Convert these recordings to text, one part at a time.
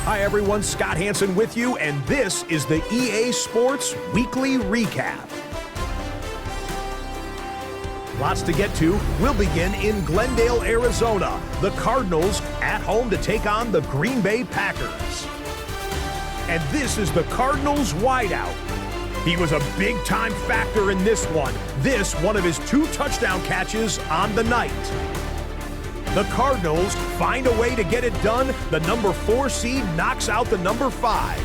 Hi everyone, Scott Hansen with you, and this is the EA Sports Weekly Recap. Lots to get to. We'll begin in Glendale, Arizona. The Cardinals at home to take on the Green Bay Packers. And this is the Cardinals wideout. He was a big-time factor in this one. This, one of his 2 touchdown catches on the night. The Cardinals find a way to get it done. The number 4 seed knocks out the number 5.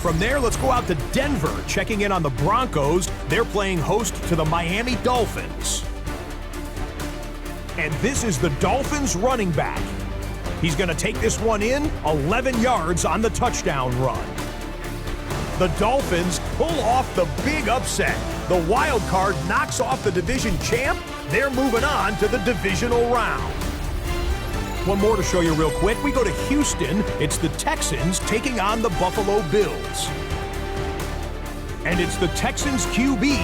From there, let's go out to Denver, checking in on the Broncos. They're playing host to the Miami Dolphins. And this is the Dolphins running back. He's going to take this one in, 11 yards on the touchdown run. The Dolphins pull off the big upset. The wild card knocks off the division champ. They're moving on to the divisional round. One more to show you real quick. We go to Houston. It's the Texans taking on the Buffalo Bills. And it's the Texans QB.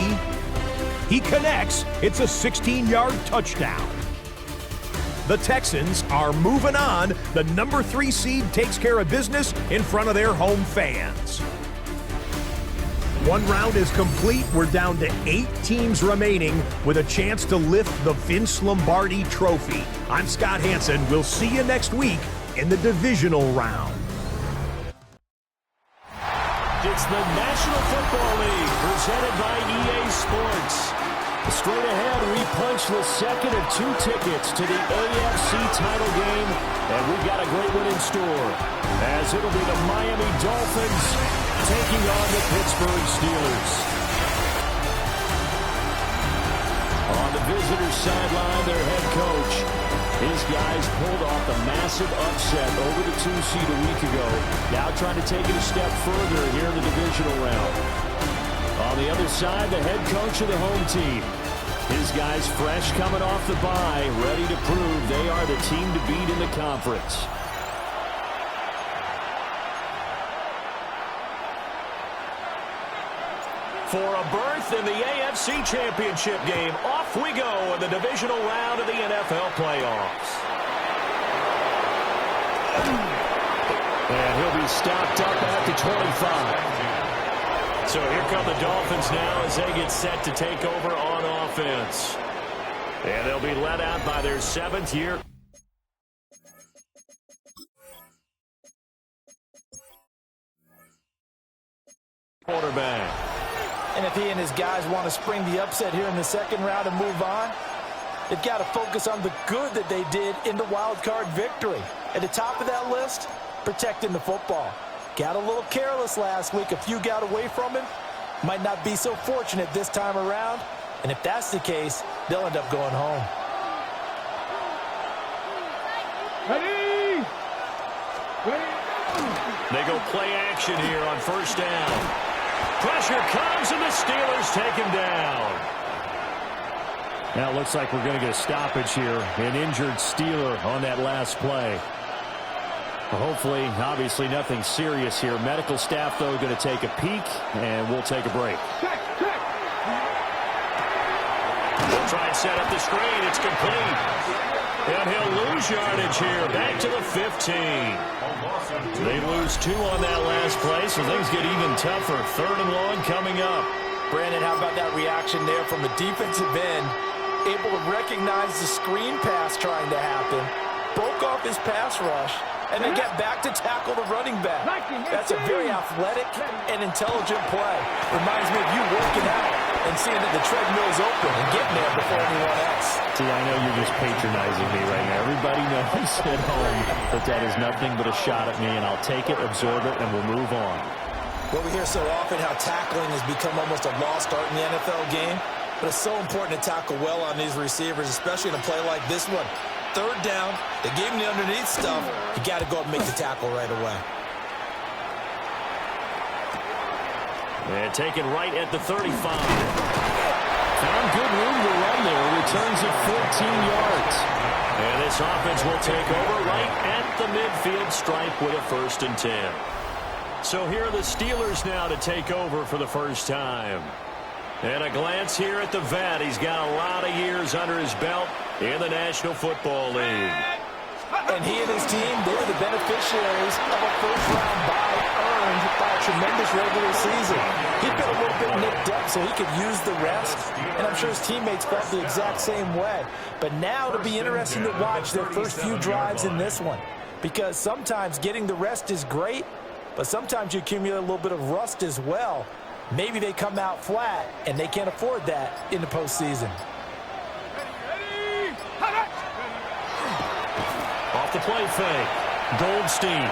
He connects. It's a 16-yard touchdown. The Texans are moving on. The number 3 seed takes care of business in front of their home fans. One round is complete. We're down to 8 teams remaining with a chance to lift the Vince Lombardi Trophy. I'm Scott Hansen. We'll see you next week in the divisional round. It's the National Football League presented by EA Sports. Straight ahead, we punch the second of 2 tickets to the AFC title game, and we've got a great one in store, as it'll be the Miami Dolphins taking on the Pittsburgh Steelers. On the visitors' sideline, their head coach. His guys pulled off the massive upset over the 2 seed a week ago. Now trying to take it a step further here in the divisional round. On the other side, the head coach of the home team. His guys fresh coming off the bye, ready to prove they are the team to beat in the conference. For a berth in the AFC Championship game, off we go in the divisional round of the NFL playoffs. And he'll be stopped up at the 25. So here come the Dolphins now as they get set to take over on offense. And they'll be led out by their 7th-year quarterback. And if he and his guys want to spring the upset here in the second round and move on, they've got to focus on the good that they did in the wild card victory. At the top of that list, protecting the football. Got a little careless last week. A few got away from him. Might not be so fortunate this time around. And if that's the case, they'll end up going home. Ready? They go play action here on first down. Pressure comes, and the Steelers take him down. Now it looks like we're going to get a stoppage here. An injured Steeler on that last play. Hopefully, obviously, nothing serious here. Medical staff, though, going to take a peek, and we'll take a break. We'll try and set up the screen. It's complete. And he'll lose yardage here. Back to the 15. They lose 2 on that last play, so things get even tougher. 3rd and long coming up. Brandon, how about that reaction there from a defensive end? Able to recognize the screen pass trying to happen. Broke off his pass rush. And then get back to tackle the running back. That's a very athletic and intelligent play. Reminds me of you working out and seeing that the treadmill's open and getting there before anyone else. See, I know you're just patronizing me right now. Everybody knows at home that is nothing but a shot at me, and I'll take it, absorb it, and we'll move on. Well, we hear so often how tackling has become almost a lost art in the NFL game, but it's so important to tackle well on these receivers, especially in a play like this one. 3rd down, they gave him the underneath stuff. You got to go and make the tackle right away. And taken right at the 35. Found good room to run there. Returns it 14 yards. And this offense will take over right at the midfield stripe with a 1st and 10. So here are the Steelers now to take over for the first time. And a glance here at the vet. He's got a lot of years under his belt in the National Football League. And he and his team, they were the beneficiaries of a first-round bye earned by a tremendous regular season. He's been a little bit nicked up, so he could use the rest, and I'm sure his teammates felt the exact same way. But now it'll be interesting to watch their first few drives in this one, because sometimes getting the rest is great, but sometimes you accumulate a little bit of rust as well. Maybe they come out flat, and they can't afford that in the postseason. Off the play fake, Goldstein.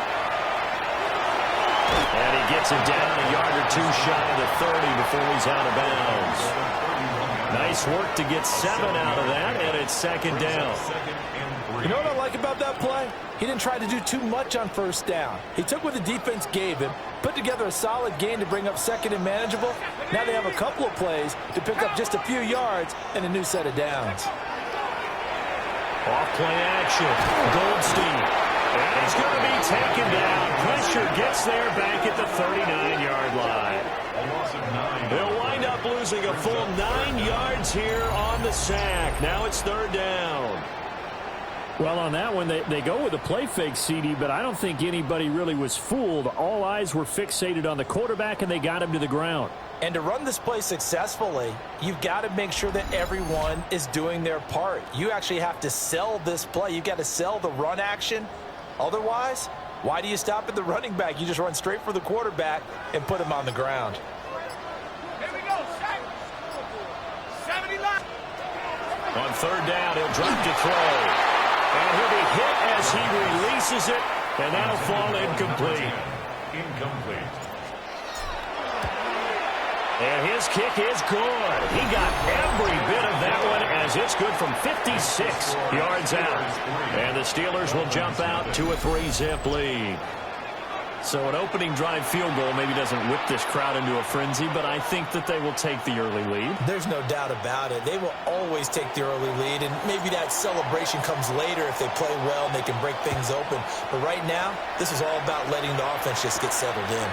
And he gets it down a yard or two shy of the 30 before he's out of bounds. Nice work to get 7 out of that, and it's second down. You know what I like about that play? He didn't try to do too much on first down. He took what the defense gave him, put together a solid gain to bring up second and manageable. Now they have a couple of plays to pick up just a few yards and a new set of downs. Off play action, Goldstein. And he's going to be taken down. Pressure gets there back at the 39-yard line. They'll wind up losing a full 9 yards here on the sack. Now it's third down. Well, on that one, they go with a play fake, CD, but I don't think anybody really was fooled. All eyes were fixated on the quarterback, and they got him to the ground. And to run this play successfully, you've got to make sure that everyone is doing their part. You actually have to sell this play. You've got to sell the run action. Otherwise, why do you stop at the running back? You just run straight for the quarterback and put him on the ground. Here we go. 70 line. On third down, he'll drop to throw. And he'll be hit as he releases it, and that'll fall incomplete. And his kick is good. He got every bit of that one as it's good from 56 yards out. And the Steelers will jump out to a 3-zip lead. So an opening drive field goal maybe doesn't whip this crowd into a frenzy, but I think that they will take the early lead. There's no doubt about it. They will always take the early lead, and maybe that celebration comes later if they play well and they can break things open. But right now, this is all about letting the offense just get settled in.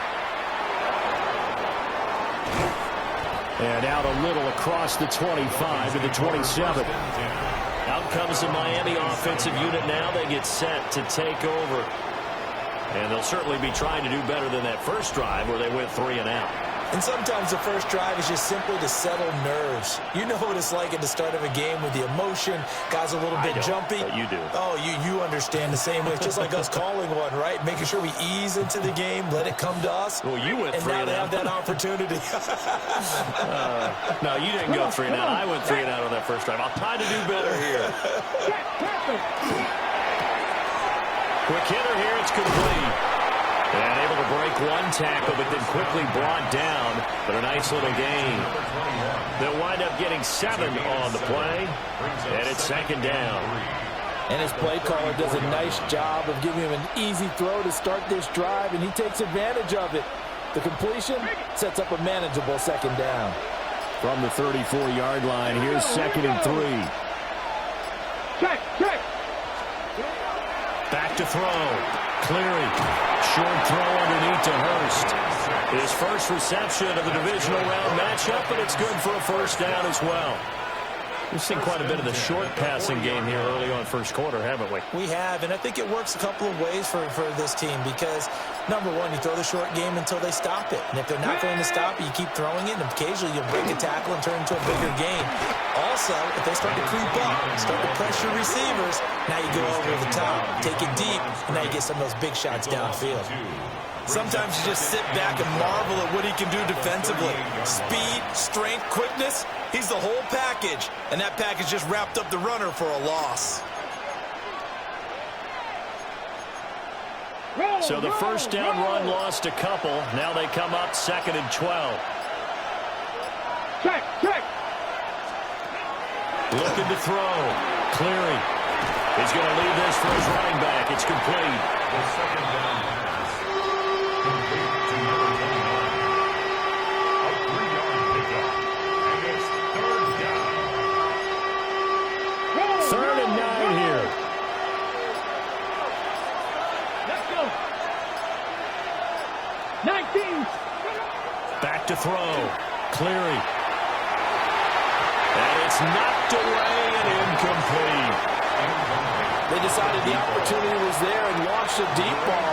And out a little across the 25 to the 27. Out comes the Miami offensive unit now. They get set to take over. And they'll certainly be trying to do better than that first drive where they went 3 and out. And sometimes the first drive is just simply to settle nerves. You know what it's like at the start of a game with the emotion. Guys a little bit jumpy. But you do. Oh, you understand the same way. It's just like us calling one, right? Making sure we ease into the game, let it come to us. Well, you went 3 and out. And now they have that opportunity. No, you didn't go 3 and out. I went 3 and out on that first drive. I'll try to do better here. Quick hitter here. It's complete. And able to break one tackle, but then quickly brought down. But a nice little gain. They'll wind up getting 7 on the play. And it's second down. And his play caller does a nice job of giving him an easy throw to start this drive, and he takes advantage of it. The completion sets up a manageable second down. From the 34-yard line, here's 2nd and 3. Check. Back to throw. Cleary. Short throw underneath to Hurst. His first reception of the divisional round matchup, but it's good for a first down as well. We've seen quite a bit of the short passing game here early on first quarter, haven't we? We have, and I think it works a couple of ways for this team because, number one, you throw the short game until they stop it. And if they're not going to stop it, you keep throwing it, and occasionally you'll break a tackle and turn into a bigger game. Also, if they start to creep up, start to pressure receivers, now you go over the top, take it deep, and now you get some of those big shots downfield. Sometimes you just sit back and marvel at what he can do defensively. Speed, strength, quickness, he's the whole package. And that package just wrapped up the runner for a loss. So the first down run lost a couple. Now they come up 2nd and 12. Check. Looking to throw. Cleary. He's going to leave this for his running back. It's complete. The second down pass. Complete to number 29. A 3-yard pickup. And it's third down. 3rd and 9 here. Let's go. 19. Back to throw. Cleary. And it's knocked away and incomplete. They decided the opportunity was there and launched a deep ball,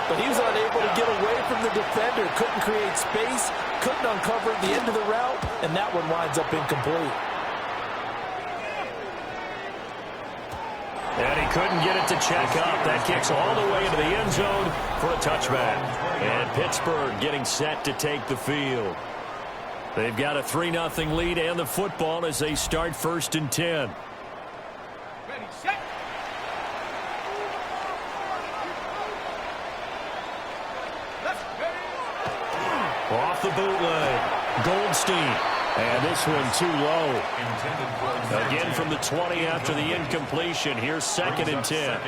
but he was unable to get away from the defender. Couldn't create space, couldn't uncover the end of the route, and that one winds up incomplete. And he couldn't get it to check up. That kicks all the way into the end zone for a touchback. And Pittsburgh getting set to take the field. They've got a 3-0 lead and the football as they start 1st and 10. Ready, set. Left, ready. Off the bootleg. Goldstein. And this one too low. Again from the 20 after the incompletion. Here's 2nd and 10.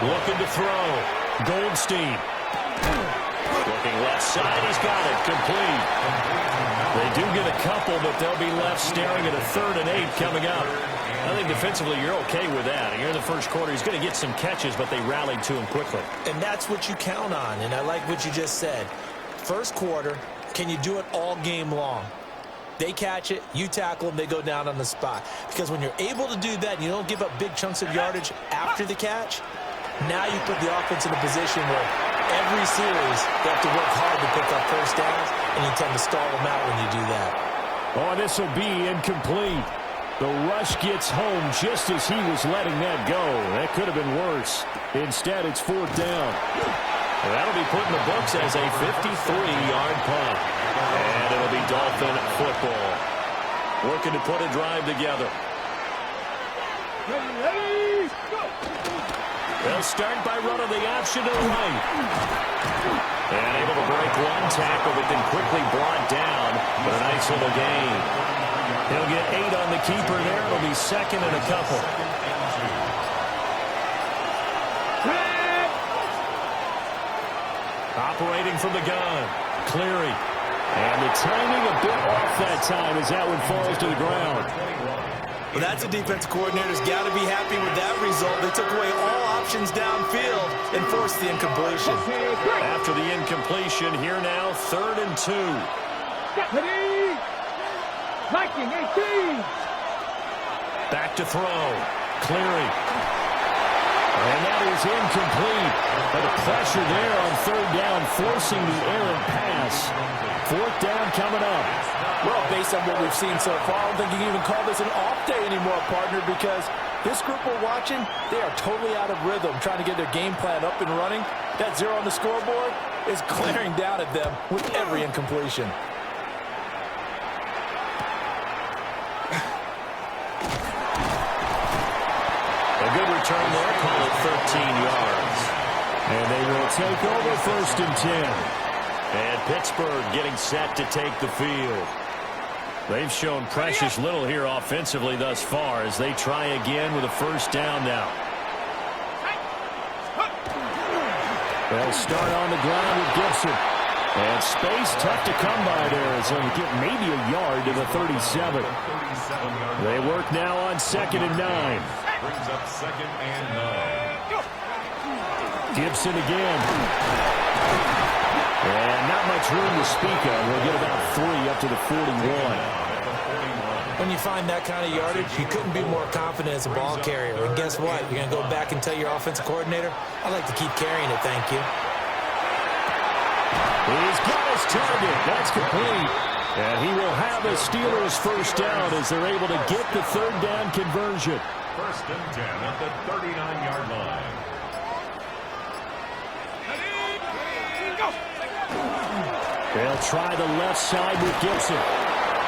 Looking to throw. Goldstein. Looking left side. He's got it. Complete. They do get a couple, but they'll be left staring at a 3rd and 8 coming up. I think defensively you're okay with that. Here in the first quarter, he's going to get some catches, but they rallied to him quickly. And that's what you count on, and I like what you just said. First quarter, can you do it all game long? They catch it, you tackle them, they go down on the spot. Because when you're able to do that and you don't give up big chunks of yardage after the catch, now you put the offense in a position where every series they have to work hard to pick up first downs, and you tend to stall them out when you do that. Oh, this will be incomplete. The rush gets home just as he was letting that go. That could have been worse. Instead, it's 4th down. And that'll be put in the books as a 53-yard punt. And it'll be Dolphin football. Working to put a drive together. Ready, go. They'll start by running the option to the right. And able to break one tackle, but then quickly brought down. But a nice little gain. He'll get 8 on the keeper there. It'll be 2nd and a couple. Operating from the gun. Cleary. And the timing a bit off that time as that one falls to the ground. Well, that's a defense coordinator's got to be happy with that result. They took away all options downfield and forced the incompletion. After the incompletion, here now, 3rd and 2. Ready. Viking 18. Back to throw. Cleary. And that is incomplete. But a pressure there on 3rd down, forcing the errant pass. 4th down coming up. Well, based on what we've seen so far, I don't think you can even call this an off day anymore, partner, because this group we're watching, they are totally out of rhythm, trying to get their game plan up and running. That 0 on the scoreboard is glaring down at them with every incompletion. A good return there, call it 13 yards. And they will take over 1st and 10. And Pittsburgh getting set to take the field. They've shown precious little here offensively thus far as they try again with a 1st down now. They'll start on the ground with Gibson. And space tough to come by there as they'll get maybe a yard to the 37. They work now on 2nd and 9. Brings up 2nd and 9. Gibson again. And not much room to speak of. We'll get about 3 up to the 41. When you find that kind of yardage, you couldn't be more confident as a ball carrier. And guess what? You're going to go back and tell your offensive coordinator, I'd like to keep carrying it, thank you. He's got his target. That's complete. And he will have a Steelers 1st down as they're able to get the 3rd down conversion. 1st and 10 at the 39-yard line. They'll try the left side with Gibson.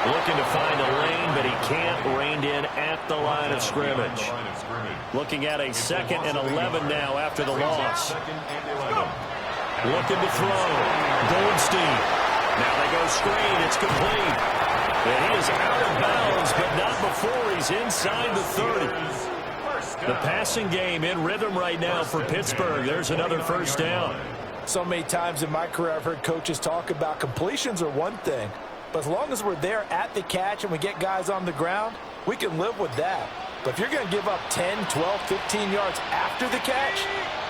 Looking to find a lane, but he can't. Reined in at the line of scrimmage. Looking at a 2nd and 11 now after the loss. Looking to throw. Goldstein. Now they go screen. It's complete. And he is out of bounds, but not before he's inside the 30. The passing game in rhythm right now for Pittsburgh. There's another 1st down. So many times in my career I've heard coaches talk about completions are one thing, but as long as we're there at the catch and we get guys on the ground, we can live with that. But if you're going to give up 10, 12, 15 yards after the catch,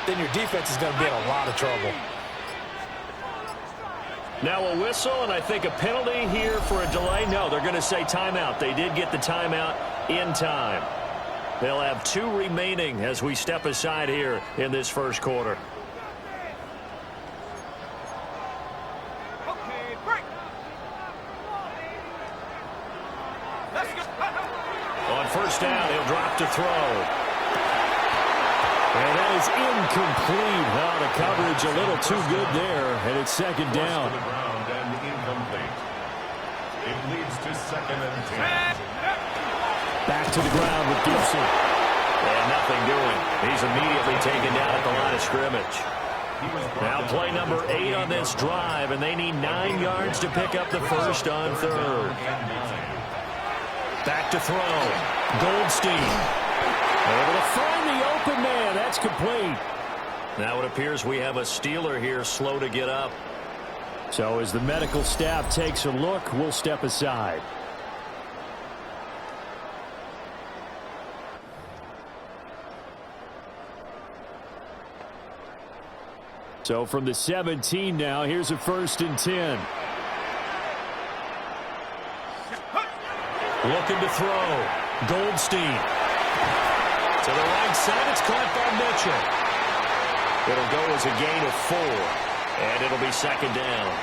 then your defense is going to be in a lot of trouble. Now a whistle, and I think a penalty here for a delay. No, they're going to say timeout. They did get the timeout in time. They'll have 2 remaining as we step aside here in this first quarter. Okay, break. Let's go. On first down, he'll drop to throw. And that is incomplete. Oh, the coverage a little too good there, and it's second down. To the ground and incomplete. It leads to 2nd and 10. Back to the ground with Gibson. And nothing doing. He's immediately taken down at the line of scrimmage. Now play number 8 on this drive, and they need 9 yards to pick up the first on 3rd. Back to throw. Goldstein. Able to find the open man. That's complete. Now it appears we have a Steeler here slow to get up. So as the medical staff takes a look, we'll step aside. So from the 17 now, here's a 1st and 10. Looking to throw. Goldstein. To the right side, it's caught by Mitchell. It'll go as a gain of 4, and it'll be 2nd down.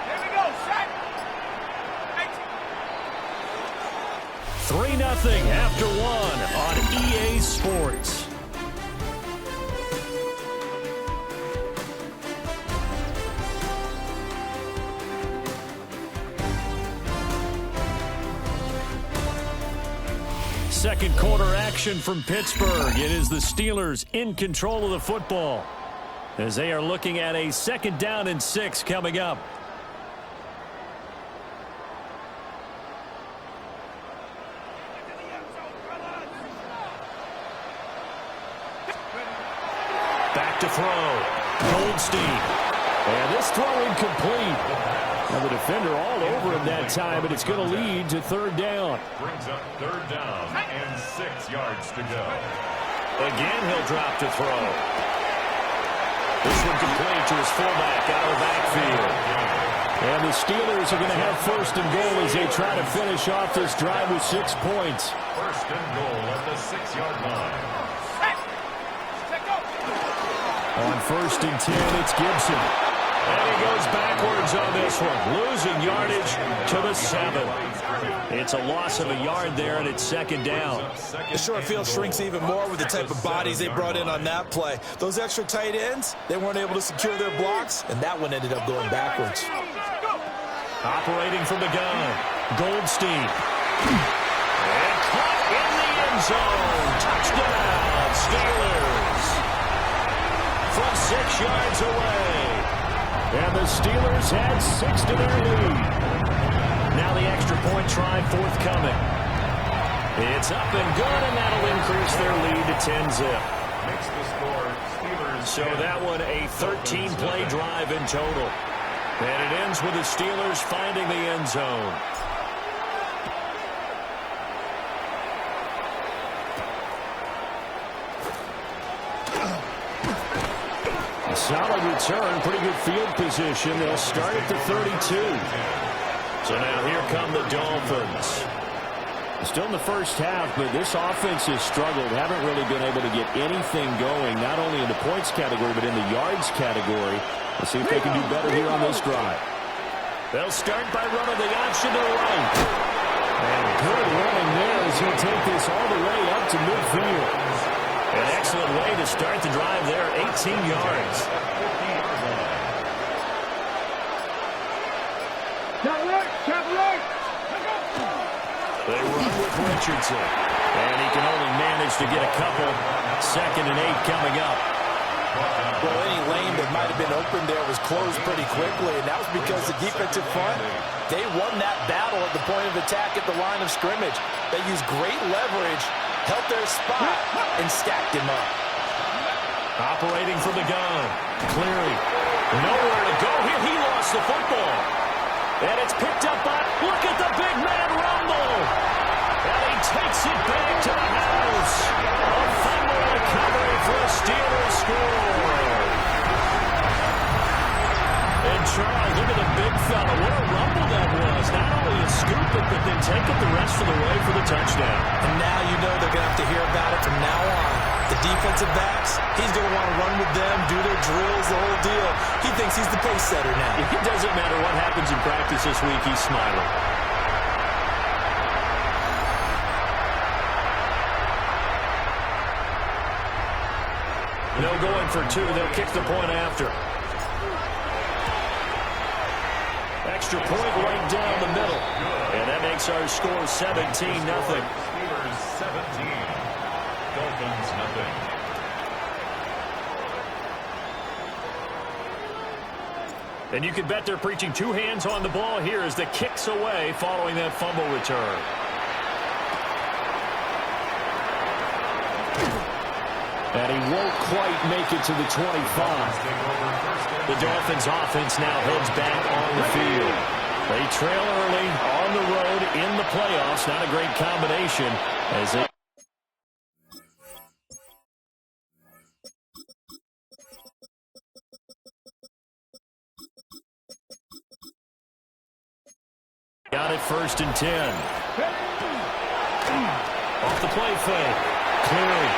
Here we go, set. 3-0 after 1 on EA Sports. Second quarter action from Pittsburgh. It is the Steelers in control of the football as they are looking at a 2nd down and 6 coming up. Back to throw. Goldstein. And this throw incomplete. Now the defender all over him that time, but it's going to lead to 3rd down. Brings up 3rd down and 6 yards to go. Again, he'll drop to throw. This one complete to his fullback out of the backfield. And the Steelers are going to have 1st and goal as they try to finish off this drive with 6 points. 1st and goal at the 6-yard line. On 1st and 10, it's Gibson. And he goes backwards on this one, losing yardage to the 7. It's a loss of a yard there, and it's 2nd down. The short field shrinks even more with the type of bodies they brought in on that play. Those extra tight ends, they weren't able to secure their blocks, and that one ended up going backwards. Operating from the gun, Goldstein. And caught in the end zone. Touchdown, Steelers. From 6 yards away. And the Steelers had 6 to their lead. Now the extra point try forthcoming. It's up and good, and that'll increase their lead to 10-zip. Makes the score Steelers. So that one a 13-play drive in total. And it ends with the Steelers finding the end zone. A solid return, pretty good field position. They'll start at the 32. So now here come the Dolphins. Still in the first half, but this offense has struggled. Haven't really been able to get anything going, not only in the points category, but in the yards category. Let's see if they can do better here on this drive. They'll start by running the option to the right. And good running there as he'll take this all the way up to midfield. An excellent way to start the drive there, 18 yards. They run with Richardson. And he can only manage to get a couple. 2nd and 8 coming up. Well, any lane that might have been open there was closed pretty quickly, and that was because the defensive front, they won that battle at the point of attack at the line of scrimmage. They used great leverage, held their spot, and stacked him up. Operating from the gun. Cleary. Nowhere to go here. He lost the football. And it's picked up by, look at the big man rumble. And he takes it back to the house. A fumble recovery for a Steelers score. And Charles, look at the big fella. What a rumble that was. Not only and take it the rest of the way for the touchdown. And now you know they're going to have to hear about it from now on. The defensive backs, he's going to want to run with them, do their drills, the whole deal. He thinks he's the pace setter now. It doesn't matter what happens in practice this week, he's smiling. No going for two. They'll kick the point after. Extra point right down the middle. And that makes our score 17-0. Steelers 17. Dolphins nothing. And you can bet they're preaching two hands on the ball here as the kick's away following that fumble return. And he won't quite make it to the 25. The Dolphins offense now heads back on the field. They trail early on the road in the playoffs. Not a great combination as they got it 1st and 10. Off the play fake. Cleary.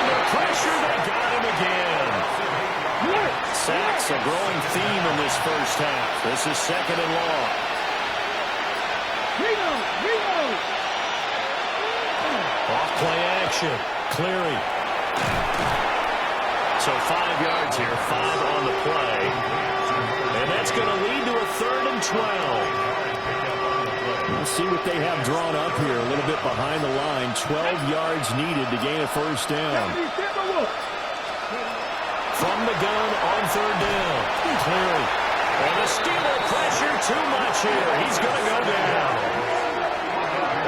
Under pressure, they got him again. Sacks, a growing theme in this first half. This is 2nd and long. Off play action. Cleary. So 5 yards here, 5 on the play. And that's going to lead to a 3rd and 12. We'll see what they have drawn up here. A little bit behind the line. 12 yards needed to gain a 1st down. From the gun on 3rd down. Cleary. And the Steeler pressure too much here. He's going to go down.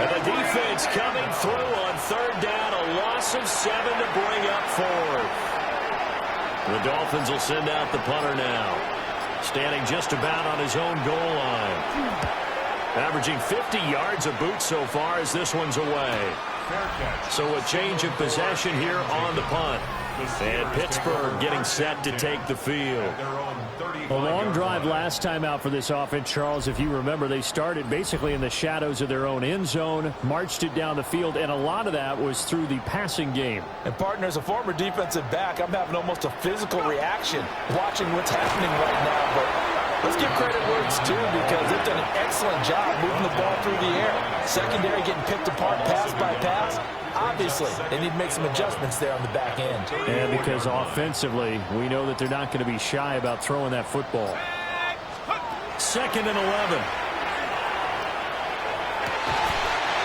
And the defense coming through on 3rd down. A loss of 7 to bring up 4th. The Dolphins will send out the punter now. Standing just about on his own goal line. Averaging 50 yards a boot so far as this one's away. So a change of possession here on the punt. And Pittsburgh getting set to take the field. A long drive last time out for this offense, Charles. If you remember, they started basically in the shadows of their own end zone, marched it down the field, and a lot of that was through the passing game. And partner, as a former defensive back, I'm having almost a physical reaction watching what's happening right now. But let's give credit where it's due because they've done an excellent job moving the ball through the air. Secondary getting picked apart pass by pass. Obviously, they need to make some adjustments there on the back end. And because offensively, we know that they're not going to be shy about throwing that football. 2nd and 11.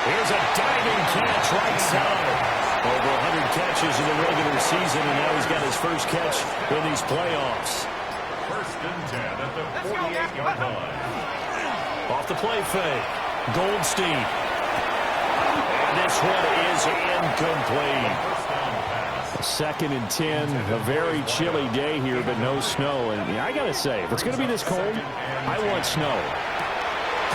Here's a diving catch right side. Over 100 catches in the regular season, and now he's got his first catch in these playoffs. 1st and 10 at the 48-yard line. Off the play fake. Goldstein. And this one is incomplete. 2nd and 10. A very chilly day here, but no snow. And I got to say, if it's going to be this cold, I want snow.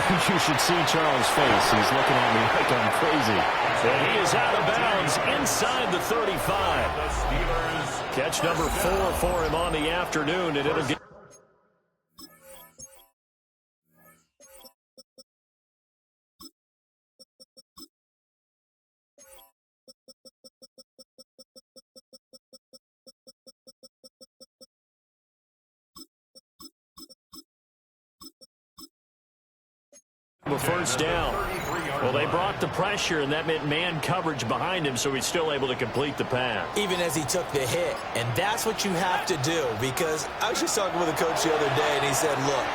You should see Charles' face. He's looking at me like I'm crazy. And he is out of bounds inside the 35. Catch number 4 for him on the afternoon, and it'll get a 1st down. Well, they brought the pressure, and that meant man coverage behind him, so he's still able to complete the pass. Even as he took the hit, and that's what you have to do, because I was just talking with a coach the other day, and he said, look,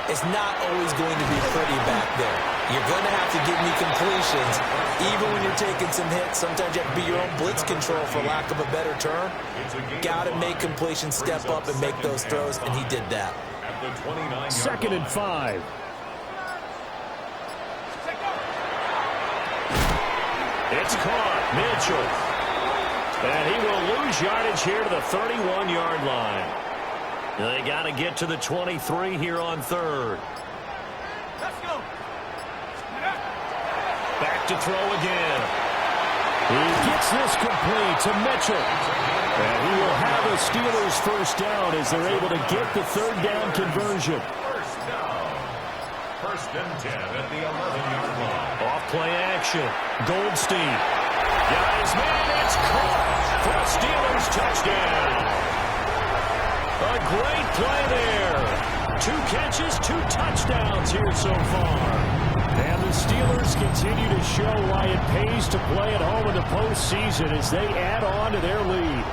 it's not always going to be pretty back there. You're going to have to give me completions. Even when you're taking some hits, sometimes you have to be your own blitz control, for lack of a better term. Got to make completions, step up, and make those throws, and he did that. 2nd and 5. It's caught. Mitchell. And he will lose yardage here to the 31-yard line. They got to get to the 23 here on 3rd. Let's go. Back to throw again. He gets this complete to Mitchell. And he will have a Steelers 1st down as they're able to get the 3rd down conversion. First and 10 at the 11-yard line. Off play action. Goldstein. Got his man. It's caught for a Steelers touchdown. A great play there. 2 catches, 2 touchdowns here so far. And the Steelers continue to show why it pays to play at home in the postseason as they add on to their lead.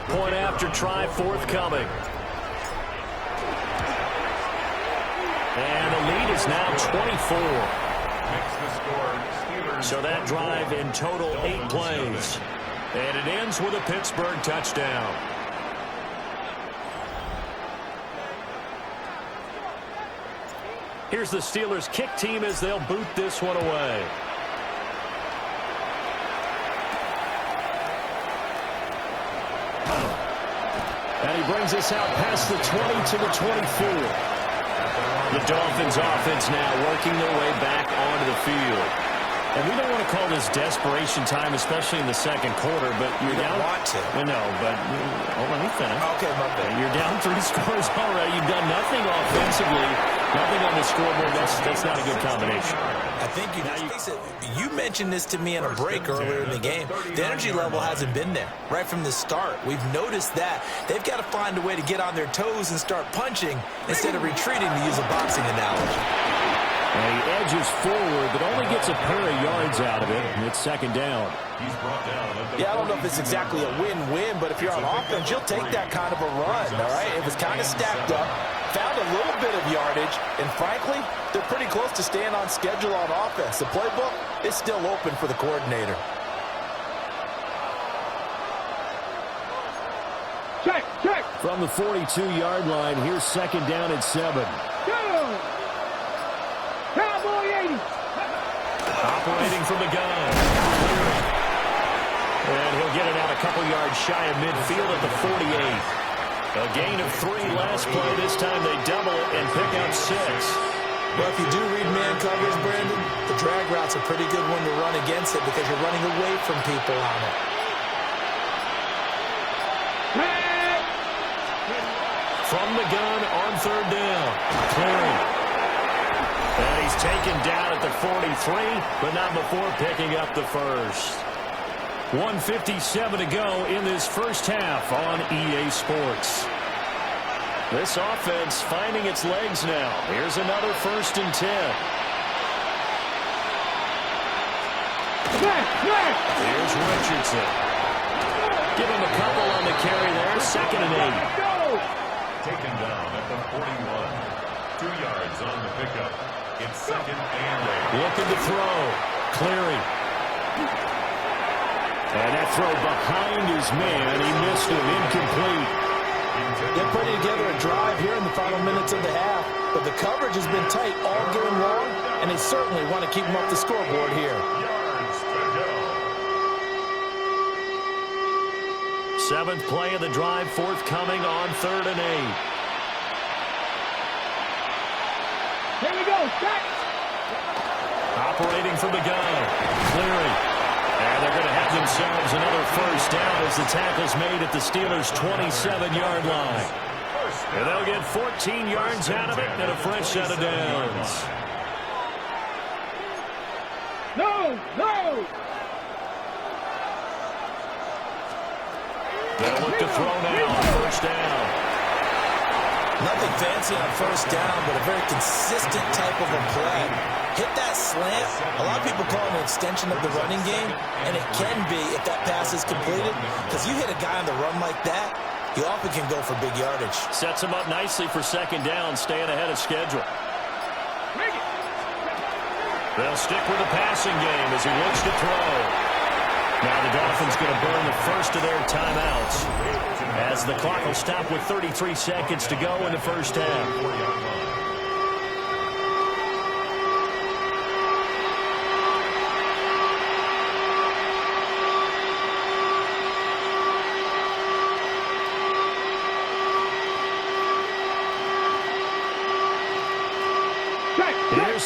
Point after try forthcoming. And the lead is now 24. Makes the score Steelers. So that drive in total 8 plays. And it ends with a Pittsburgh touchdown. Here's the Steelers kick team as they'll boot this one away. And he brings us out past the 20 to the 24. The Dolphins offense now working their way back onto the field. And we don't want to call this desperation time, especially in the second quarter, but you're down. Want to. No, but let me finish. Okay, my bad. You're down 3 scores already. You've done nothing offensively, nothing on the scoreboard. That's not a good combination. I think you mentioned this to me in a break earlier in the game. The energy level hasn't been there right from the start. We've noticed that. They've got to find a way to get on their toes and start punching instead of retreating, to use a boxing analogy. And he edges forward, but only gets a pair of yards out of it, and it's second down. He's brought down at the Yeah, I don't know if it's exactly a win-win, but if you're on offense, you'll take that kind of a run, all right? It was kind of stacked up, found a little bit of yardage, and frankly, they're pretty close to staying on schedule on offense. The playbook is still open for the coordinator. Check, check. From the 42-yard line, here's second down at 7. Cowboy 80. Operating from the gun. And he'll get it out a couple yards shy of midfield at the 48. A gain of 3 last play. This time they double it and pick up 6. Well, if you do read man coverage, Brandon, the drag route's a pretty good one to run against it because you're running away from people on it. From the gun on third down. Clearing. And he's taken down at the 43, but not before picking up the first. 1:57 to go in this first half on EA Sports. This offense finding its legs now. Here's another 1st and 10. Here's Richardson. Give him a couple on the carry there. 2nd and 8. taken down at the 41. 2 yards on the pickup. It's 2nd and 8. Looking to throw. Clearing. And that throw behind his man. He missed him. Incomplete. They're putting together a drive here in the final minutes of the half, but the coverage has been tight all game long, and they certainly want to keep them off the scoreboard here. Yards to go. 7th play of the drive forthcoming on 3rd and 8. Here we go, set. Operating from the gun. Clearing. And they're going to have themselves another first down as the tackle's made at the Steelers' 27-yard line. And they'll get 14 yards out of it and a fresh set of downs. No, no. They'll look to throw now on first down. Nothing fancy on first down, but a very consistent type of a play. Hit that slant. A lot of people call it an extension of the running game, and it can be if that pass is completed, because you hit a guy on the run like that, you often can go for big yardage. Sets him up nicely for 2nd down, staying ahead of schedule. They'll stick with the passing game as he looks to throw. Now the Dolphins going to burn the first of their timeouts as the clock will stop with 33 seconds to go in the first half.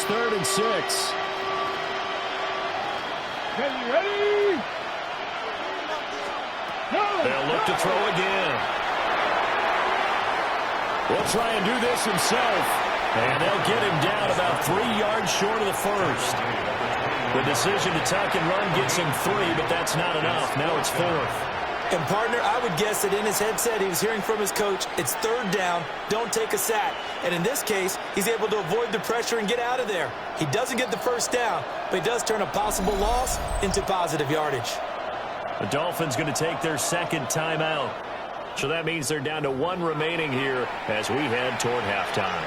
It's 3rd and 6. Ready? No. They'll look to throw again. He'll try and do this himself. And they'll get him down about 3 yards short of the first. The decision to tuck and run gets him 3, but that's not enough. Now it's 4th. And, partner, I would guess that in his headset he was hearing from his coach, it's 3rd down, don't take a sack. And in this case, he's able to avoid the pressure and get out of there. He doesn't get the first down, but he does turn a possible loss into positive yardage. The Dolphins going to take their 2nd timeout. So that means they're down to 1 remaining here as we head toward halftime.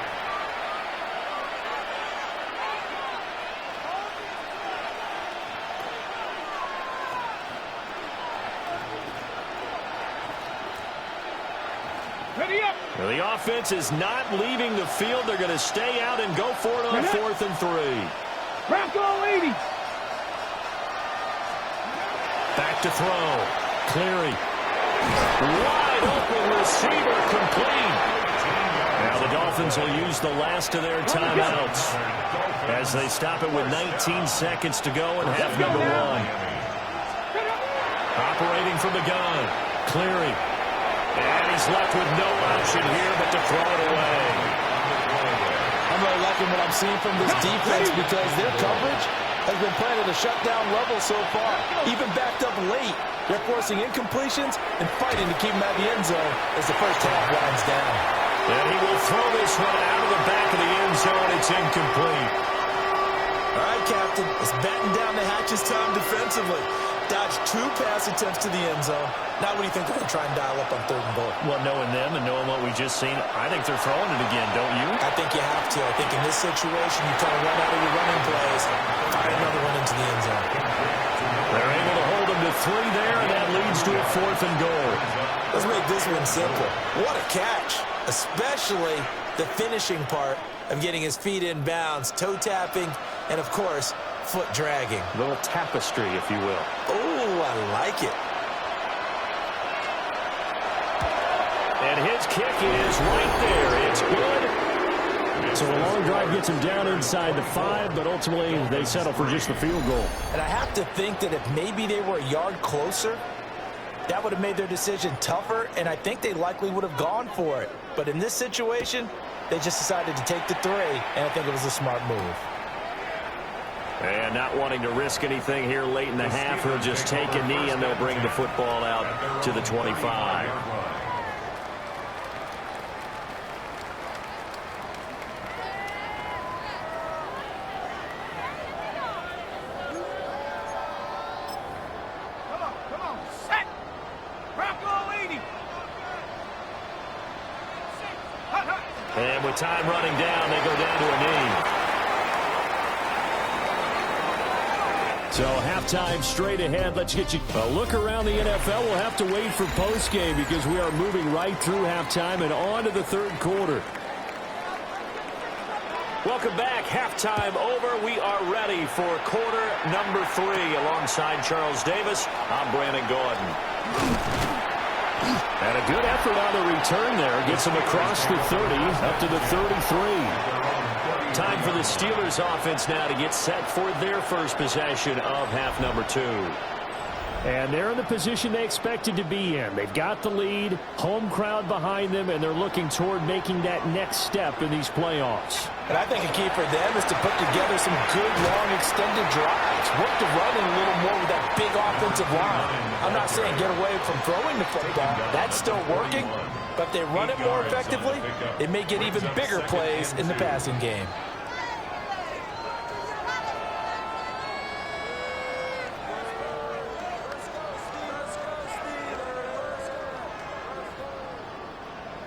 Ready up. Well, the offense is not leaving the field. They're going to stay out and go for it on 4th and 3. Bronco 80. Back to throw. Cleary. Wide open receiver complete. Now the Dolphins will use the last of their timeouts as they stop it with 19 seconds to go in half number 1. Operating from the gun. Cleary. And he's left with no option here but to throw it away. I'm really liking what I'm seeing from this defense because their coverage has been playing at a shutdown level so far. Even backed up late, they're forcing incompletions and fighting to keep them at the end zone as the first half winds down. And he will throw this one out of the back of the end zone. It's incomplete. All right, Captain, it's batten down the hatches time defensively. Dodged 2 pass attempts to the end zone. Now what do you think they're going to try and dial up on 3rd and goal? Well, knowing them and knowing what we just seen, I think they're throwing it again, don't you? I think you have to. I think in this situation, you kind of run out of your running plays, fire another one into the end zone. They're able to hold them to 3 there, and that leads to a 4th and goal. Let's make this one simple. What a catch, especially the finishing part of getting his feet in bounds, toe tapping, and of course, foot dragging. A little tapestry, if you will. Oh, I like it. And his kick is right there. It's good. So a long drive gets him down inside the 5, but ultimately they settle for just the field goal. And I have to think that if maybe they were a yard closer, that would have made their decision tougher, and I think they likely would have gone for it. But in this situation, they just decided to take the 3, and I think it was a smart move. And not wanting to risk anything here late in the half, he'll just take a knee, and they'll bring the football out to the 25. Come on. Set. Bronco 80. And with time running down, they go down to a knee. So halftime straight ahead. Let's get you a look around the NFL. We'll have to wait for postgame because we are moving right through halftime and on to the 3rd quarter. Welcome back. Halftime over. We are ready for quarter number 3 alongside Charles Davis. I'm Brandon Gordon. And a good effort on the return there. Gets him across the 30 up to the 33. Time for the Steelers offense now to get set for their first possession of half number 2. And they're in the position they expected to be in. They've got the lead, home crowd behind them, and they're looking toward making that next step in these playoffs. And I think a key for them is to put together some good, long, extended drives. Work the running a little more with that big offensive line. I'm not saying get away from throwing the football. That's still working. But if they run it more effectively, it may get even bigger plays in the passing game.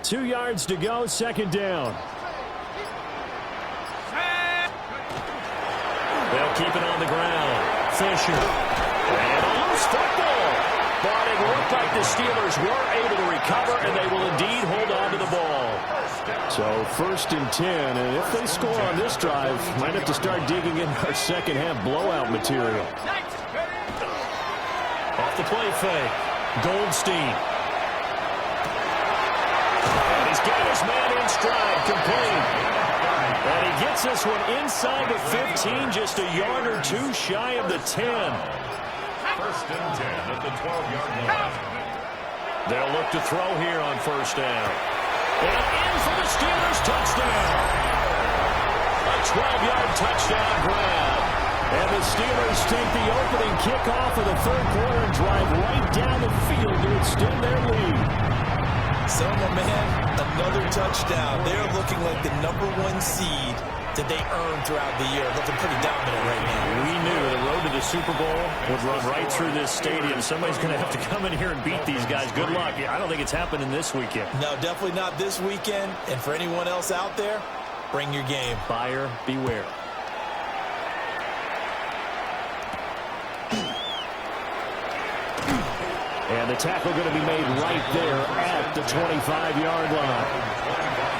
Two yards to go, 2nd down. They'll keep it on the ground. Fisher. And a loose football. But it looked like the Steelers were able to recover, and they will indeed hold on to the ball. So 1st and 10, and if they score on this drive, might have to start digging in our second half blowout material. Off the play fake. Goldstein. And he's got his man in stride, complete. And he gets this one inside the 15, just a yard or two shy of the 10. First and 10 at the 12-yard line. They'll look to throw here on first down. And in for the Steelers, touchdown. A 12-yard touchdown grab. And the Steelers take the opening kickoff of the third quarter and drive right down the field to extend their lead. Selma, man, another touchdown. They're looking like the #1 seed that they earned throughout the year. Looking pretty dominant right now. We knew the road to the Super Bowl would run right through this stadium. Somebody's going to have to come in here and beat these guys. Good luck. I don't think it's happening this weekend. No, definitely not this weekend. And for anyone else out there, bring your game. Buyer beware. And the tackle going to be made right there at the 25-yard line.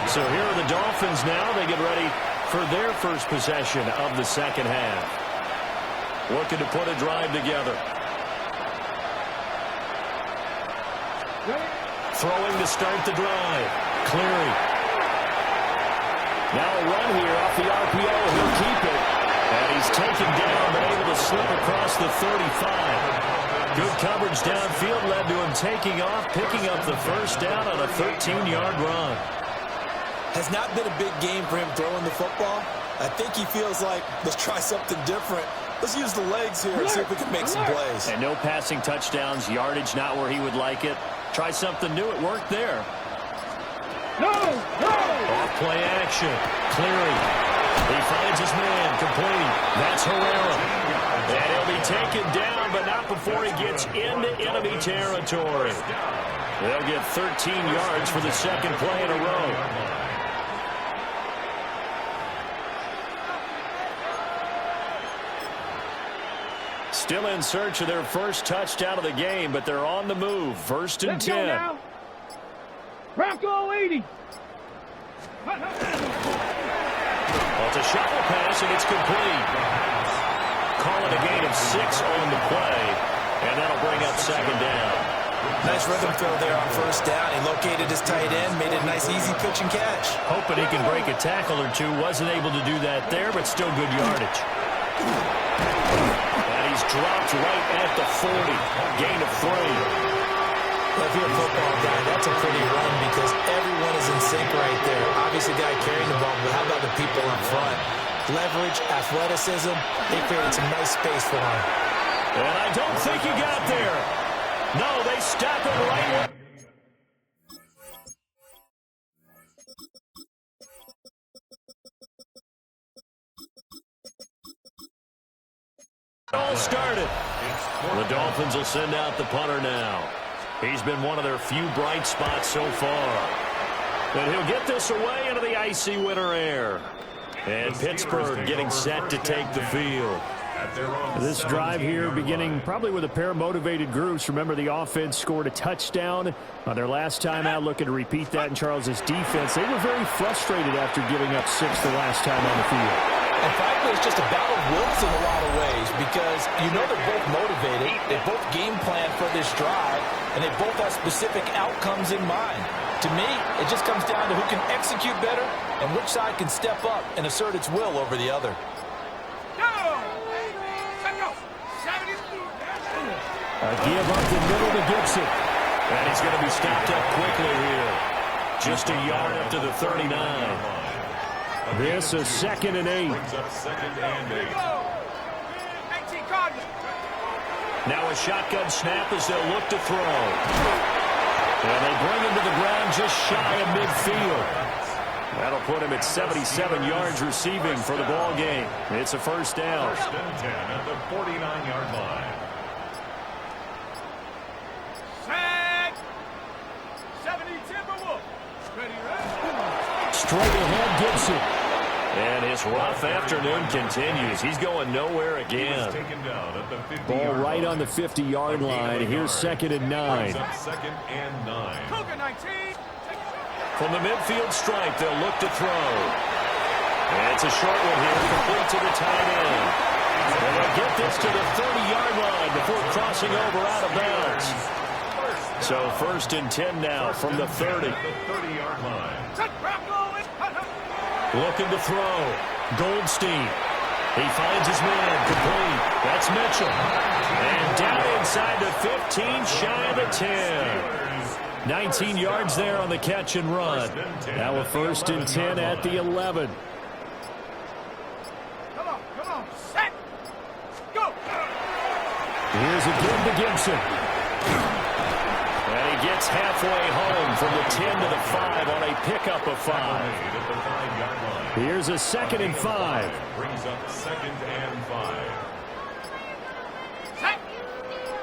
So here are the Dolphins now. They get ready for their first possession of the second half. Looking to put a drive together. Throwing to start the drive. Cleary. Now a run here off the RPO. He'll keep it. And he's taken down, but able to slip across the 35. Good coverage downfield led to him taking off, picking up the first down on a 13-yard run. Has not been a big game for him throwing the football. I think he feels like, let's try something different. Let's use the legs here and see if we can make some plays. And no passing touchdowns, yardage not where he would like it. Try something new. It worked there. No! Off play action. Cleary. He finds his man. Complete. That's Herrera. And he'll be taken down, but not before he gets into enemy territory. They'll get 13 yards for the second play in a row. Still in search of their first touchdown of the game, but they're on the move. First and 10. Now. Bronco 80. Well, it's a shuffle pass, and it's complete. Call it a gain of 6 on the play, and that'll bring up second down. Nice rhythm throw there on first down. He located his tight end, made it a nice, easy pitch and catch. Hoping he can break a tackle or two. Wasn't able to do that there, but still good yardage. And he's dropped right at the 40. Gain of 3. If you're a football guy, that's a pretty run because everyone is in sync right there. Obviously, the guy carrying the ball, but how about the people up front? Leverage, athleticism, they created some nice space for him. And I don't think he got there. No, they stop it right. All started. The Dolphins will send out the punter now. He's been one of their few bright spots so far. And he'll get this away into the icy winter air. And Pittsburgh getting set to take the field. This drive here beginning probably with a pair of motivated groups. Remember, the offense scored a touchdown on their last time out, looking to repeat that in Charles's defense. They were very frustrated after giving up 6 the last time on the field. And frankly, it's just a battle of wills in a lot of ways because you know they're both motivated. They both game plan for this drive, and they both have specific outcomes in mind. To me, it just comes down to who can execute better and which side can step up and assert its will over the other. A give up the middle to Gibson. And he's going to be stopped up quickly here. Just a yard up to the 39. This is 2nd and 8. Now a shotgun snap as they'll look to throw. And they bring him to the ground just shy of midfield. That'll put him at 77 yards receiving for the ball game. It's a first down. First and 10 at the 49-yard line. Set. 70 Timberwolves. Ready, right? Straight ahead, Gibson. And his rough afternoon continues. He's going nowhere again. Ball right on the 50-yard line. Here's 2nd and 9. 2nd and 9. Cougar 19. From the midfield stripe, they'll look to throw. And it's a short one here, complete to the tight end. And they'll get this to the 30-yard line before crossing over out of bounds. So 1st and 10 now from the 30. The 30-yard line. Set, Bronco. Looking to throw. Goldstein. He finds his man. Complete. That's Mitchell. And down inside the 15, shy of the 10. 19 yards there on the catch and run. Now a 1st and 10 at the 11. Come on, set, go. Here's again to Gibson. And he gets halfway home from the 10 to the 5 on a pickup of 5. Here's a 2nd and 5. Brings up 2nd and 5. Set,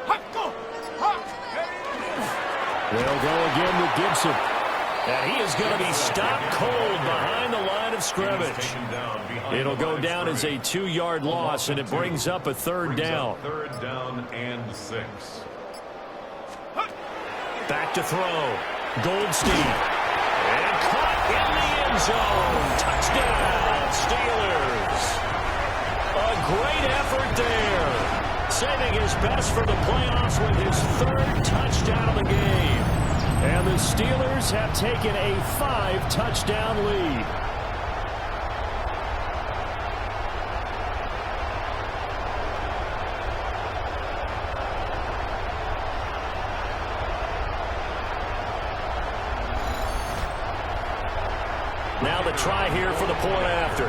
hot, go, hot. They'll go again with Gibson. And he is going to be stopped cold behind the line of scrimmage. It'll go down as a 2-yard loss, and it brings up a 3rd down. 3rd down and 6. Back to throw. Goldstein. And caught in the end zone. Touchdown, Steelers. A great effort there. Saving his best for the playoffs with his 3rd touchdown of the game. And the Steelers have taken a 5-touchdown lead. Now the try here for the point after.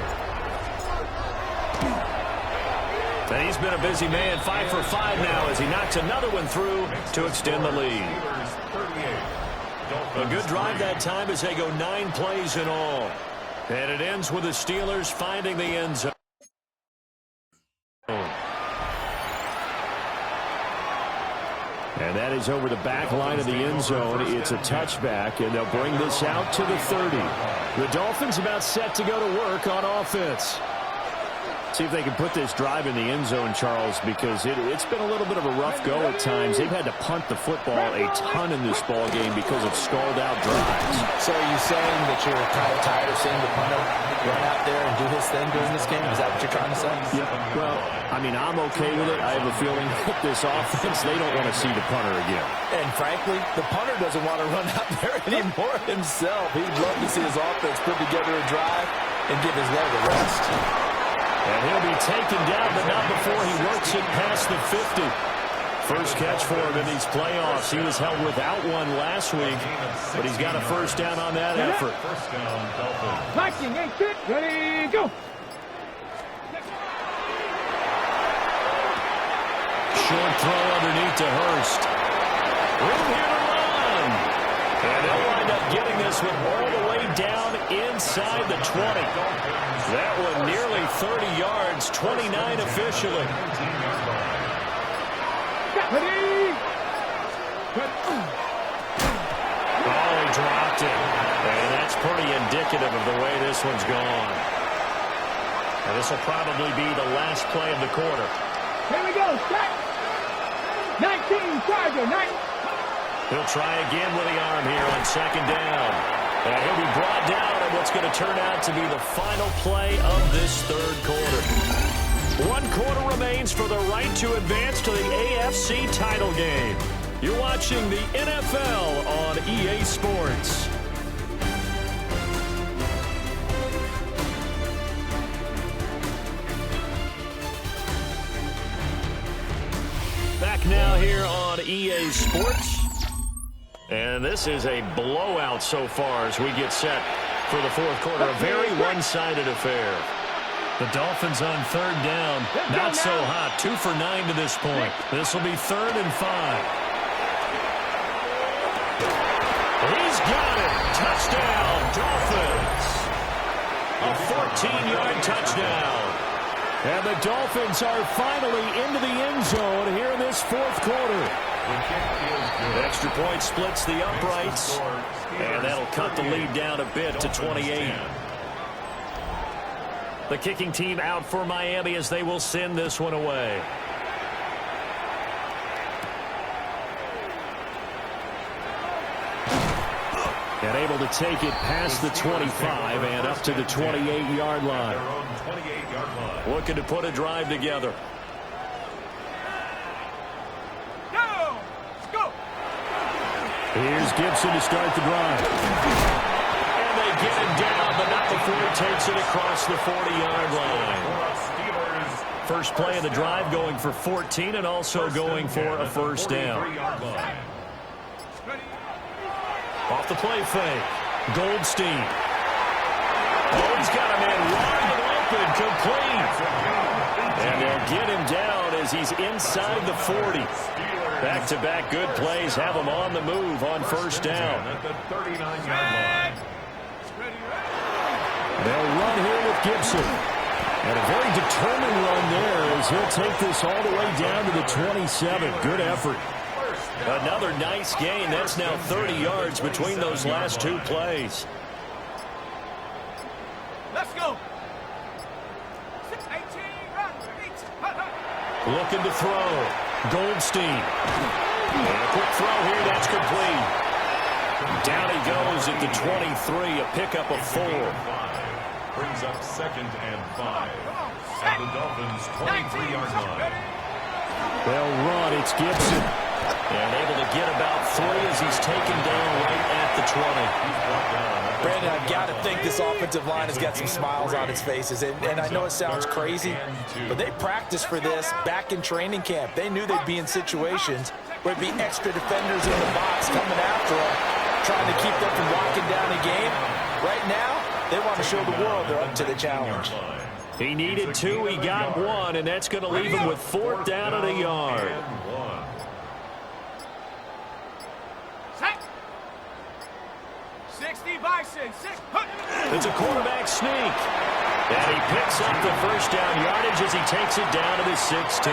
And he's been a busy man, 5 for 5 now as he knocks another one through to extend the lead. A good drive that time as they go 9 plays in all. And it ends with the Steelers finding the end zone. And that is over the back line of the end zone. It's a touchback, and they'll bring this out to the 30. The Dolphins about set to go to work on offense. See if they can put this drive in the end zone, Charles, because it's been a little bit of a rough go at times. They've had to punt the football a ton in this ball game because of stalled-out drives. So are you saying that you're kind of tired of seeing the punter run out there and do his thing during this game? Is that what you're trying to say? Yeah, well, I mean, I'm okay with it. I have a feeling that this offense, they don't want to see the punter again. And frankly, the punter doesn't want to run out there anymore himself. He'd love to see his offense put together a drive and give his leg a rest. And he'll be taken down, but not before he works it past the 50. First catch for him in these playoffs. He was held without one last week, but he's got a 1st down on that effort. 1st down, Dolphins. Lighting ain't fit, ready, go. Short throw underneath to Hurst. Room here to run. And they'll wind up getting this one all the way down inside the 20. That one nearly 30 yards, 29 officially. Ready. Oh, he dropped it. And that's pretty indicative of the way this one's gone. And this will probably be the last play of the quarter. Here we go, set. 19, Charger, 9. He'll try again with the arm here on 2nd down. And he'll be brought down in what's going to turn out to be the final play of this 3rd quarter. 1 quarter remains for the right to advance to the AFC title game. You're watching the NFL on EA Sports. Back now here on EA Sports. And this is a blowout so far as we get set for the 4th quarter. A very one-sided affair. The Dolphins on 3rd down. Not so hot. 2 for 9 to this point. This will be 3rd and 5. He's got it. Touchdown, Dolphins. A 14-yard touchdown. And the Dolphins are finally into the end zone here in this 4th quarter. Extra point splits the uprights, and that'll cut the lead down a bit to 28. The kicking team out for Miami as they will send this one away. And able to take it past the 25 and up to the 28-yard line. Looking to put a drive together. Here's Gibson to start the drive. And they get him down, but not before he takes it across the 40-yard line. First play of the drive going for 14 and also going for a first down. Off the play fake. Goldstein. Oh, he's got a man wide open, complete. And they'll get him down as he's inside the 40. Back-to-back good plays have him on the move on first down. They'll run here with Gibson. And a very determined run there as he'll take this all the way down to the 27. Good effort. Another nice gain. That's now 30 yards between those last two plays. Let's go. Looking to throw. Goldstein. And a quick throw here. That's complete. Down he goes at the 23. A pickup of 4. Brings up 2nd and 5 at the Dolphins' 23-yard line. They'll run. It's Gibson. And able to get about 3 as he's taken down right at the 20. Brandon, I've got to think this offensive line has got some smiles on its faces. And I know it sounds crazy, but they practiced for this back in training camp. They knew they'd be in situations where it'd be extra defenders in the box coming after them, trying to keep them from locking down a game. Right now, they want to show the world they're up to the challenge. He needed 2. He got 1, and that's going to leave him with 4th down and a yard. 60 Bison, 600. It's a quarterback sneak. And he picks up the first down yardage as he takes it down to the 16.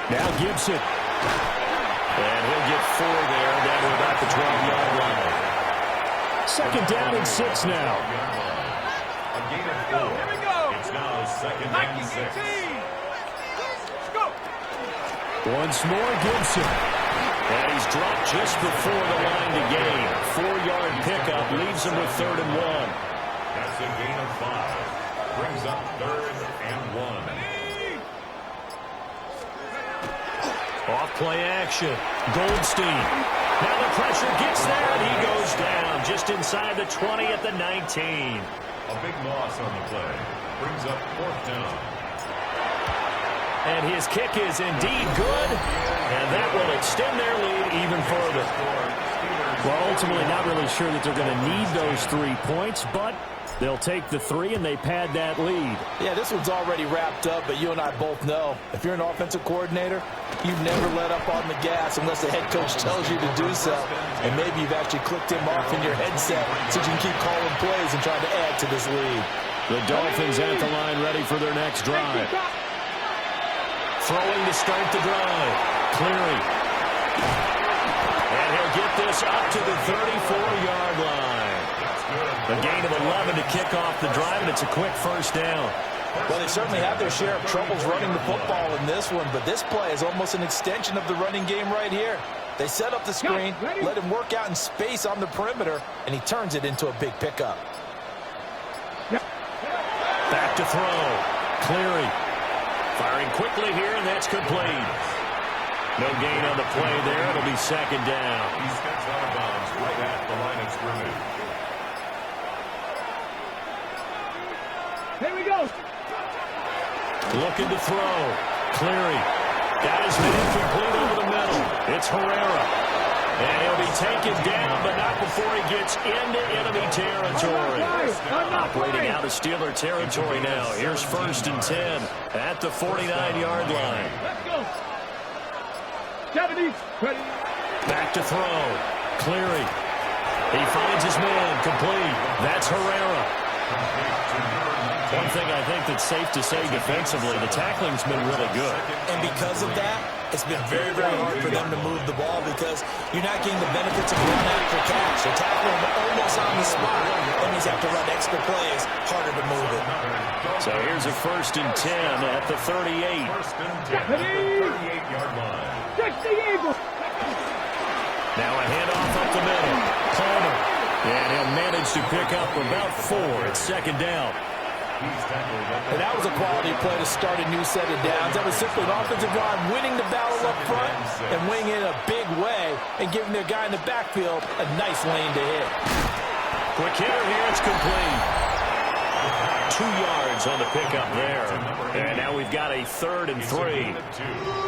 Now Gibson. And he'll get 4 there, down to about the 12-yard line. 2nd down and 6 now. A gain of 4. Here we go. It's now 2nd and 6. Let's go. Once more, Gibson. And he's dropped just before the line to gain. 4-yard pickup leaves him with 3rd and 1. That's a gain of 5. Brings up 3rd and 1. Off play action. Goldstein. Now the pressure gets there, and he goes down just inside the 20 at the 19. A big loss on the play. Brings up 4th down. And his kick is indeed good, and that will extend their lead even further. Well, ultimately not really sure that they're going to need those 3 points, but they'll take the 3 and they pad that lead. Yeah, this one's already wrapped up, but you and I both know if you're an offensive coordinator, you never let up on the gas unless the head coach tells you to do so. And maybe you've actually clicked him off in your headset so you can keep calling plays and trying to add to this lead. The Dolphins at the line ready for their next drive. Throwing to start the drive. Cleary. And he'll get this up to the 34-yard line. A gain of 11 to kick off the drive, and it's a quick first down. Well, they certainly have their share of troubles running the football in this one, but this play is almost an extension of the running game right here. They set up the screen, let him work out in space on the perimeter, and he turns it into a big pickup. Back to throw. Cleary. Firing quickly here, and that's complete. No gain on the play there. It'll be 2nd down. He steps out of bounds right at the line of scrimmage. Here we go. Looking to throw. Cleary. Got his man complete over the middle. It's Herrera. And he'll be taken down, but not before he gets into enemy territory. Operating out of Steeler territory now. Here's 1st and 10 at the 49-yard line. Let's go. 70. Ready. Back to throw. Cleary. He finds his man complete. That's Herrera. One thing I think that's safe to say defensively, the tackling's been really good. And because of that, it's been very, very hard for them to move the ball because you're not getting the benefits of run after catch. They're tackling almost on the spot. That means you have to run extra plays, harder to move it. So here's a 1st and 10 at the 38. 1st and 10 at the 38-yard line. 60 Eagles. Now a handoff up the middle. Palmer. And he'll manage to pick up about 4 at 2nd down. And that was a quality play to start a new set of downs. That was simply an offensive line winning the battle up front and winning it in a big way and giving their guy in the backfield a nice lane to hit. Quick hitter here, it's complete. 2 yards on the pickup there. And now we've got a 3rd and 3.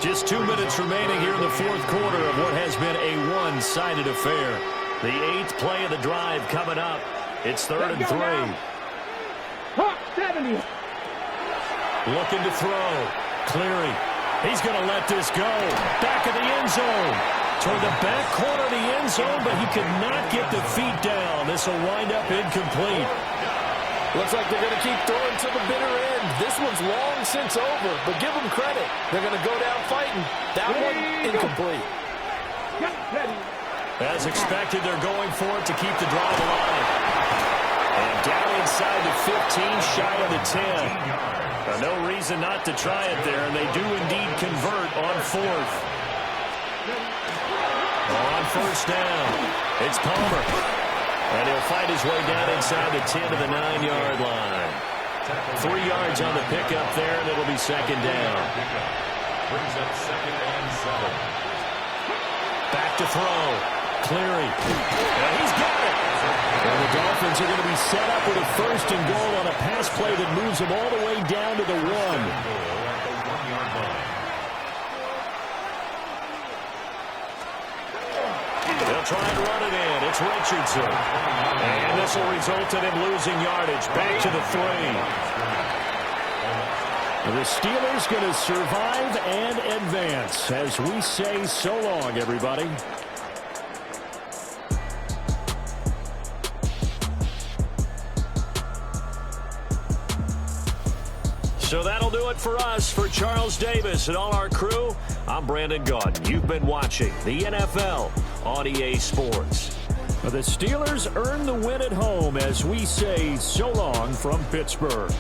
Just 2 minutes remaining here in the 4th quarter of what has been a one-sided affair. The 8th play of the drive coming up. It's 3rd and 3. 70. Looking to throw. Cleary. He's going to let this go. Back of the end zone. Toward the back corner of the end zone, but he could not get the feet down. This will wind up incomplete. Looks like they're going to keep throwing to the bitter end. This one's long since over, but give them credit. They're going to go down fighting. That one, incomplete. As expected, they're going for it to keep the drive alive. And down inside the 15, shy of the 10. No reason not to try it there, and they do indeed convert on 4th. On 1st down, it's Palmer. And he'll fight his way down inside the 10 to the 9-yard line. 3 yards on the pickup there, and it'll be 2nd down. Brings up 2nd and 7. Back to throw. Cleary. And he's got it. And the Dolphins are going to be set up with a 1st and goal on a pass play that moves them all the way down to the 1. They'll try and run it in. It's Richardson. And this will result in him losing yardage. Back to the 3. The Steelers going to survive and advance as we say so long, everybody. So that'll do it for us. For Charles Davis and all our crew, I'm Brandon Gaudin. You've been watching the NFL on EA Sports. The Steelers earn the win at home as we say so long from Pittsburgh.